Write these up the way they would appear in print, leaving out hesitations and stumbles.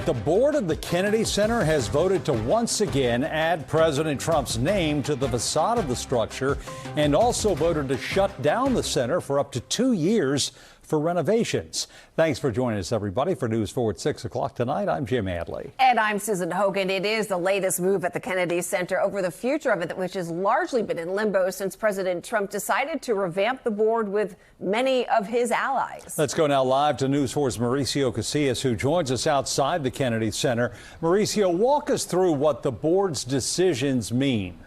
The board of the Kennedy Center has voted to once again add President Trump's name to the facade of the structure and also voted to shut down the center for up to 2 years for renovations. Thanks for joining us, everybody. For News 4 at 6 o'clock tonight, I'm Jim Hadley. And I'm Susan Hogan. It is the latest move at the Kennedy Center over the future of it, which has largely been in limbo since President Trump decided to revamp the board with many of his allies. Let's go now live to News 4's Mauricio Casillas, who joins us outside the Kennedy Center. Mauricio, walk us through what the board's decisions mean.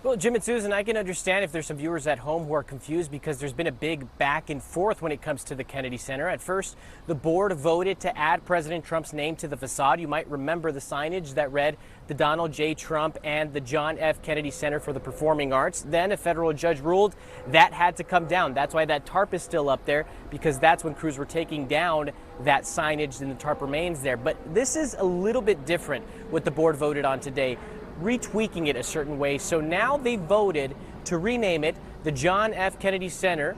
Well, Jim and Susan, I can understand if there's some viewers at home who are confused because there's been a big back and forth when it comes to the Kennedy Center. At first, the board voted to add President Trump's name to the facade. You might remember the signage that read the Donald J. Trump and the John F. Kennedy Center for the Performing Arts. Then a federal judge ruled that had to come down. That's why that tarp is still up there, because that's when crews were taking down that signage and the tarp remains there. But this is a little bit different what the board voted on today, retweaking it a certain way. So now they voted to rename it the John F. Kennedy Center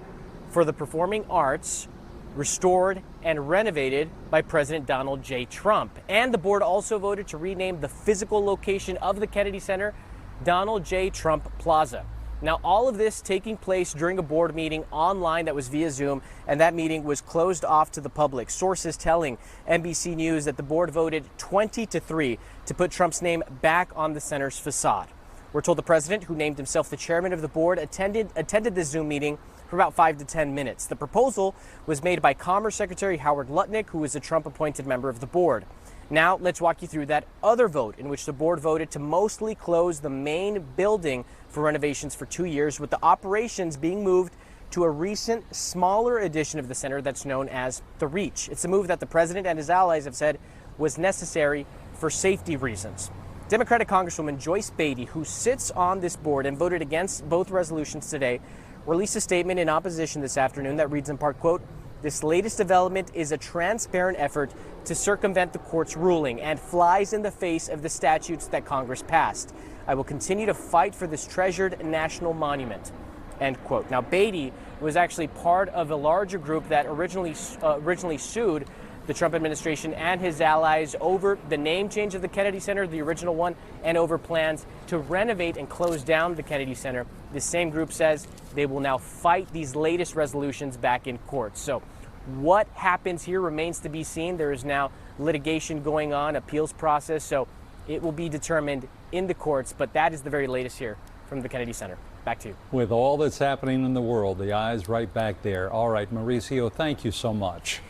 for the Performing Arts, restored and renovated by President Donald J. Trump. And the board also voted to rename the physical location of the Kennedy Center Donald J. Trump Plaza. Now, all of this taking place during a board meeting online that was via Zoom, and that meeting was closed off to the public. Sources telling NBC News that the board voted 20-3 to put Trump's name back on the center's facade. We're told the president, who named himself the chairman of the board, attended the Zoom meeting for about 5 to 10 minutes. The proposal was made by Commerce Secretary Howard Lutnick, who is a Trump-appointed member of the board. Now, let's walk you through that other vote in which the board voted to mostly close the main building for renovations for 2 years, with the operations being moved to a recent, smaller edition of the center that's known as the Reach. It's a move that the president and his allies have said was necessary for safety reasons. Democratic Congresswoman Joyce Beatty, who sits on this board and voted against both resolutions today, released a statement in opposition this afternoon that reads in part, quote, "This latest development is a transparent effort to circumvent the court's ruling and flies in the face of the statutes that Congress passed. I will continue to fight for this treasured national monument," end quote. Now, Beatty was actually part of a larger group that originally sued the Trump administration and his allies over the name change of the Kennedy Center, the original one, and over plans to renovate and close down the Kennedy Center. This same group says they will now fight these latest resolutions back in court. So what happens here remains to be seen. There is now litigation going on, appeals process, so it will be determined in the courts, but that is the very latest here from the Kennedy Center. Back to you. With all that's happening in the world, the eye's right back there. All right, Mauricio, thank you so much.